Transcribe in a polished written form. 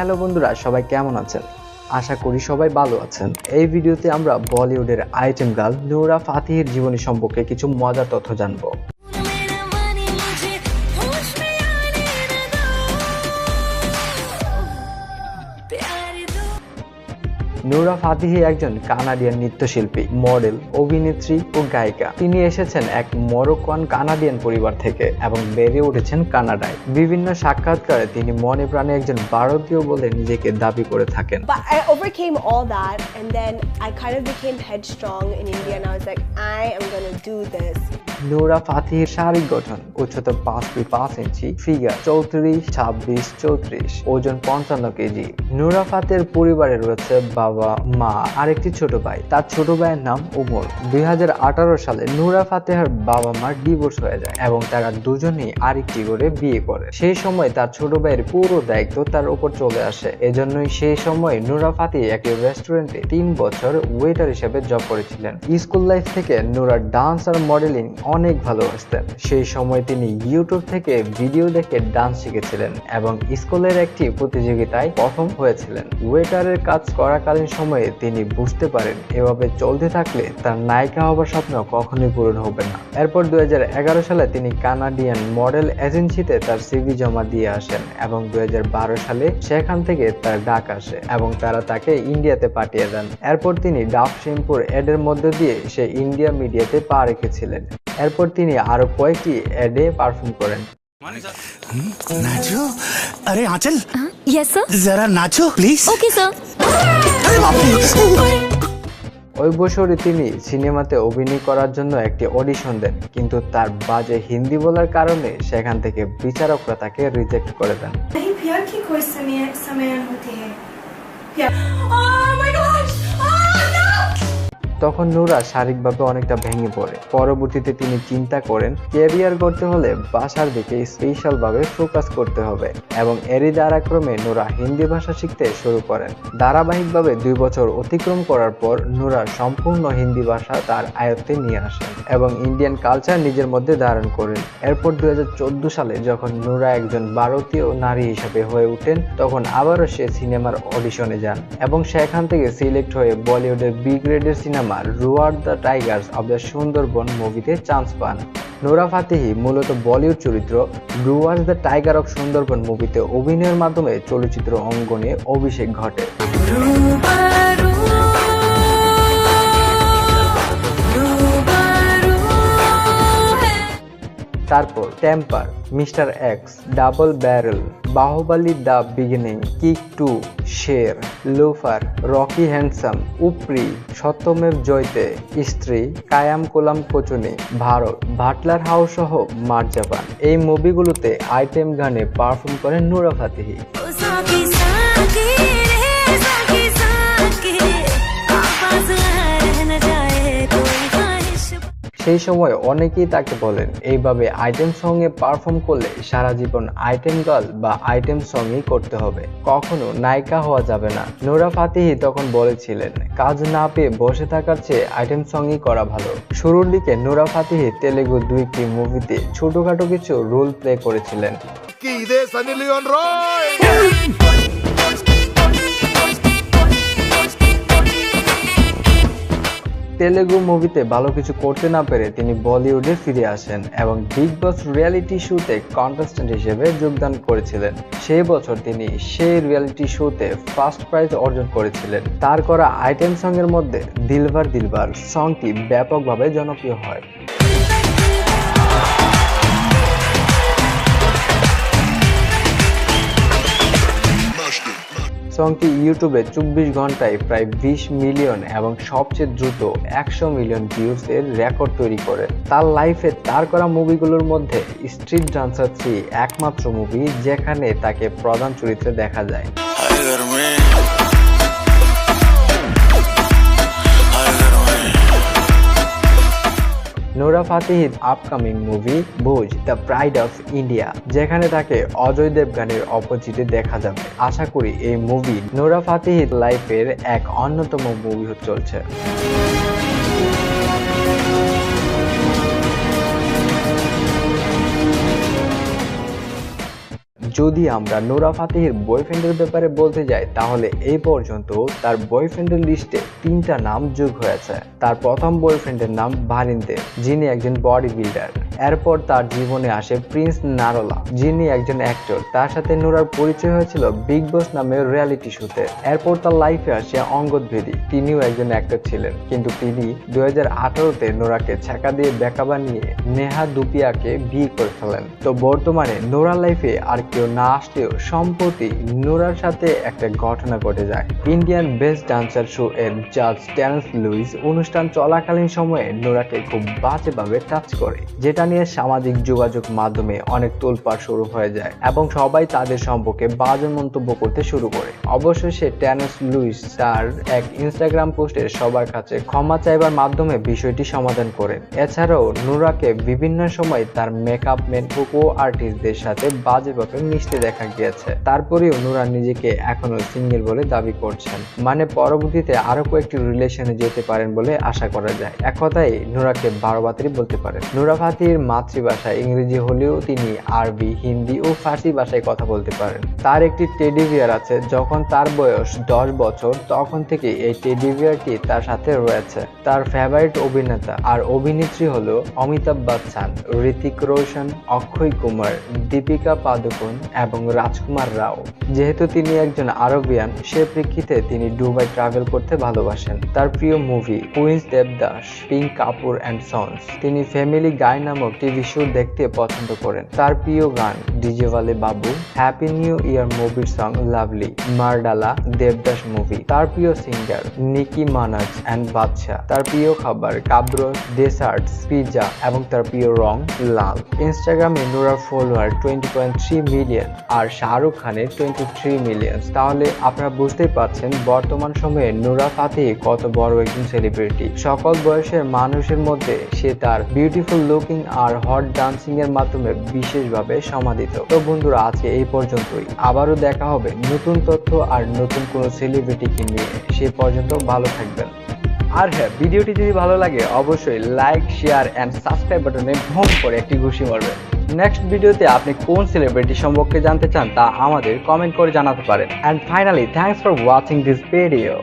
Hello বন্ধুরা, সবাই কেমন আছেন? আশা করি সবাই ভালো আছেন। এই ভিডিওতে আমরা বলিউডের আইটেম গার্ল নূরা ফাতেহির জীবনী সম্পর্কে কিছু মজার তথ্য জানবো। নূরা ফাতেহি একজন কানাডিয়ান নৃত্যশিল্পী, মডেল, অভিনেত্রী ও গায়িকা। তিনি এসেছেন এক মরক্কান কানাডিয়ান পরিবার থেকে এবং বেড়ে উঠেছেন কানাডায়। বিভিন্ন সাক্ষাৎকারে তিনি মনে প্রাণে একজন ভারতীয় বলে নিজেকে দাবি করে থাকেন। But I overcame all that and then I kind of became headstrong in India and I was like, I am gonna do this. নূরা ফাতেহির শারীরিক গঠন: উচ্চতা 5 ফিট 5 ইঞ্চি, ফিগার 34, 26, 34, ওজন 55 কেজি। নূরা ফাতেহির পরিবারে রয়েছে বাবা, মা আর একটি ছোট ভাই। তার ছোট ভাইয়ের নাম ওমর। 2018 সালে নূরা ফাতেহার বাবা মার ডিভোর্স হয়ে যায় এবং তারা দুজনেই আরেকটি করে বিয়ে করে। সেই সময় তার ছোট ভাইয়ের পুরো দায়িত্ব তার উপর চলে আসে। এজন্যই সেই সময় নূরা ফাতেহি একটি রেস্টুরেন্টে 3 বছর ওয়েটার হিসেবে জব করেছিলেন। স্কুল লাইফ থেকে নূরা ডান্স আর মডেলিং অনেক ভালোবাসতেন। সেই সময় তিনি ইউটিউব থেকে ভিডিও দেখে ডান্স শিখেছিলেন এবং স্কুলের একটি প্রতিযোগিতায় প্রথম হয়েছিলেন। ওয়েটারের কাজ করাকালীন সময়ে তিনি বুঝতে পারেন এভাবে চলতে থাকলে তার নায়িকা হবার স্বপ্ন কখনোই পূরণ হবে না। এরপর 2011 সালে তিনি কানাডিয়ান মডেল এজেন্সিতে তার সিভি জমা দিয়ে আসেন এবং 2012 সালে সেখান থেকে তার ডাক আসে এবং তারা তাকে ইন্ডিয়াতে পাঠিয়ে দেন। এরপর তিনি ডাভ শ্যাম্পুর এডের মধ্যে দিয়ে সে ইন্ডিয়া মিডিয়াতে পা রেখেছিলেন। এরপর তিনি আরো কয়েকটি এডে পারফর্ম করেন। नाचो, अरे आंचल, यस सर, जरा नाचो प्लीज। Okay sir. ওই বছরই তিনি সিনেমাতে অভিনয় করার জন্য একটি অডিশন দেন, কিন্তু তার বাজে হিন্দি বলার কারণে সেখান থেকে বিচারকরা তাকে রিজেক্ট করে দেন। प्यार की कोई समय होती है। তখন নূরা শারীরিকভাবে অনেকটা ভেঙে পড়ে। পরবর্তীতে তিনি চিন্তা করেন ক্যারিয়ার করতে হলে ভাষার দিকে স্পেশাল ভাবে ফোকাস করতে হবে এবং এরই ধারাক্রমে নূরা হিন্দি ভাষা শিখতে শুরু করেন। ধারাবাহিকভাবে 2 বছর অতিক্রম করার পর নূরা সম্পূর্ণ হিন্দি ভাষা তার আয়ত্তে নিয়ে আসেন এবং ইন্ডিয়ান কালচার নিজের মধ্যে ধারণ করেন। এরপর 2014 সালে যখন নূরা একজন ভারতীয় নারী হিসেবে হয়ে ওঠেন, তখন আবারও সে সিনেমার অডিশনে যান এবং সেখান থেকে সিলেক্ট হয়ে বলিউডের বি গ্রেডের সিনেমা রুয়ার the Tigers of the Sundarban মুভিতে চান্স পান। নূরা ফাতেহি মূলত বলিউড চরিত্র রুয়ার দ্য টাইগার অফ সুন্দরবন মুভিতে অভিনয়ের মাধ্যমে চলচ্চিত্র অঙ্গনে অভিষেক ঘটে। তারপর Temper, Mister X, Double Barrel, Baahubali The Beginning, Kick 2, Sher, Loafer, Rocky Handsome, Oopiri, Satyameva Jayate, Stree, Kayamkulam Kochunni, Bharat, Batla House সহ মারজাবান এই মুভিগুলোতে আইটেম গানে পারফর্ম করেন নূরা ফাতেহি। সেই সময় অনেকেই তাকে বলেন এইভাবে আইটেম সঙ্গে পারফর্ম করলে সারা জীবন আইটেম গার্ল বা আইটেম সঙ্গই করতে হবে, কখনো নায়িকা হওয়া যাবে না। নূরা ফাতেহি তখন বলেছিলেন কাজ না পেয়ে বসে থাকার চেয়ে আইটেম সঙ্গই করা ভালো। শুরুর দিকে নূরা ফাতেহি তেলেগু 2টি মুভিতে ছোটখাটো কিছু রোল প্লে করেছিলেন। তেলেগু মুভিতে ভালো কিছু করতে না পেরে তিনি বলিউডে ফিরে আসেন এবং বিগ বস রিয়েলিটি শোতে কন্টেস্ট্যান্ট হিসেবে যোগদান করেছিলেন। সেই বছর তিনি সেই রিয়েলিটি শোতে ফার্স্ট প্রাইজ অর্জন করেছিলেন। তার করা আইটেম সঙ্গের মধ্যে দিলবার দিলবার সংটি ব্যাপকভাবে জনপ্রিয় হয়। সংটি ইউটিউবে 24 ঘন্টায় প্রায় 20 মিলিয়ন এবং সবচেয়ে দ্রুত 100 মিলিয়ন ভিউজ এর রেকর্ড তৈরি করে। তার লাইফে তার করা মুভিগুলোর মধ্যে স্ট্রিট ডান্সার 3 একমাত্র মুভি যেখানে তাকে প্রধান চরিত্রে দেখা যায়। নূরা ফাতেহির আপকামিং মুভি ভোজ দ্য প্রাইড অফ ইন্ডিয়া, যেখানে তাকে অজয় দেবগানের অপোজিটে দেখা যাবে। আশা করি এই মুভি নূরা ফাতেহির লাইফের এক অন্যতম মুভি হতে চলছে। যদি আমরা নোরা ফাতেহির বয়ফ্রেন্ডের ব্যাপারে বলতে যাই তাহলে এই পর্যন্ত তার বয়ফ্রেন্ডের লিস্টে 3টা নাম যোগ হয়েছে। তার প্রথম বয়ফ্রেন্ডের নাম ভারিন্দের, যিনি একজন বডি বিল্ডার। এরপর তার জীবনে আসে প্রিন্স নারোলা, যিনি একজন অ্যাক্টর। তার সাথে নোরার পরিচয় হয়েছিল বিগ বস নামের রিয়ালিটি শোতে। এরপর তার লাইফে আসে অঙ্গদ ভেদি, তিনিও একজন অ্যাক্টর ছিলেন, কিন্তু তিনি 2018-তে নোরাকে ছ্যাঁকা দিয়ে বেকা বানিয়ে নেহা দুপিয়াকে বিয়ে করে ফেলেন। তো বর্তমানে নোরার লাইফে আর কেউ না আসলেও সম্প্রতি নোরার সাথে একটা ঘটনা ঘটে যায়। ইন্ডিয়ান বেস্ট ডান্সার শো এর জাজ টেরেন্স লুইস অনুষ্ঠান চলাকালীন সময়ে নোরাকে খুব বাজেভাবে টাচ করে, যেটা নিয়ে সামাজিক যোগাযোগ মাধ্যমে অনেক তোলপাড় শুরু হয়ে যায় এবং সবাই তাদের সম্পর্কে বাজে মন্তব্য করতে শুরু করে। অবশেষে টেরেন্স লুইস তার এক ইনস্টাগ্রাম পোস্টে সবার কাছে ক্ষমা চাইবার মাধ্যমে বিষয়টি সমাধান করেন। এছাড়াও নোরাকে বিভিন্ন সময় তার মেকআপ ম্যান ও আর্টিস্টদের সাথে বাজেভাবে মিশতে দেখা গিয়েছে। তারপরেও নোরা নিজেকে এখনো সিঙ্গেল বলে দাবি করছেন, মানে পরবর্তীতে আরো কয়েকটি রিলেশনে যেতে পারেন বলে আশা করা যায়। এক কথায় নোরাকে 12 বাতিল বলতে পারেন। নোরা ফাতেহির মাতৃভাষা ইংরেজি হলেও তিনি আরবি, হিন্দি ও ফার্সি ভাষায় কথা বলতে পারেন। তার একটি টেডি বিয়ার আছে। যখন তার বয়স 10 বছর তখন থেকে এই টেডি বিয়ারটি তার সাথে রয়েছে। তার ফেভারিট অভিনেতা আর অভিনেত্রী হলো অমিতাভ বচ্চন, ঋতিক রোশন, অক্ষয় কুমার, দীপিকা পাদুকোন এবং রাজকুমার রাও। যেহেতু তিনি একজন আরবিয়ান, সে প্রেক্ষিতে তিনি দুবাই ট্রাভেল করতে ভালোবাসেন। তার প্রিয় movie Queens Devdas, Pink Kapoor and Sons. তিনি ফ্যামিলি গাই নামক টিভি শো দেখতে পছন্দ করেন। তার প্রিয় গান ডিজে ওয়ালে বাবু, হ্যাপি নিউ ইয়ার মুভির সং লাভলি, মারডালা, দেবদাস মুভি। তার প্রিয় সিঙ্গার নিকি মানাজ অ্যান্ড বাদশা। তার প্রিয় খাবার কাব্রস, ডেসার্টস, পিৎজা এবং তার প্রিয় রং লাল। ইনস্টাগ্রামে নোরার ফলোয়ার 20.3 মিলিয়ন আর শাহরুখ খানের 23 মিলিয়ন। তাহলে আপনারা বুঝতেই পারছেন বর্তমান সময়ে নোরা ফাতেহি কত বড় একজন সেলিব্রিটি। সকল বয়সের মানুষের মধ্যে সে তার বিউটিফুল লুকিং আর হট ডান্সিং এর মাধ্যমে বিশেষভাবে সমাদিত। তো বন্ধুরা, আজকে এই পর্যন্তই। আবারও দেখা হবে নতুন তথ্য আর নতুন কোনো সেলিব্রিটিকে নিয়ে। সে পর্যন্ত ভালো থাকবেন। আর হ্যাঁ, ভিডিওটি যদি ভালো লাগে অবশ্যই লাইক, শেয়ার এন্ড সাবস্ক্রাইব বাটনে ভোম করে একটি ঘুষি মারবেন। নেক্সট ভিডিওতে আপনি কোন সেলিব্রিটি সম্পর্কে জানতে চান তা আমাদের কমেন্ট করে জানাতে পারেন। And finally, thanks for watching this video.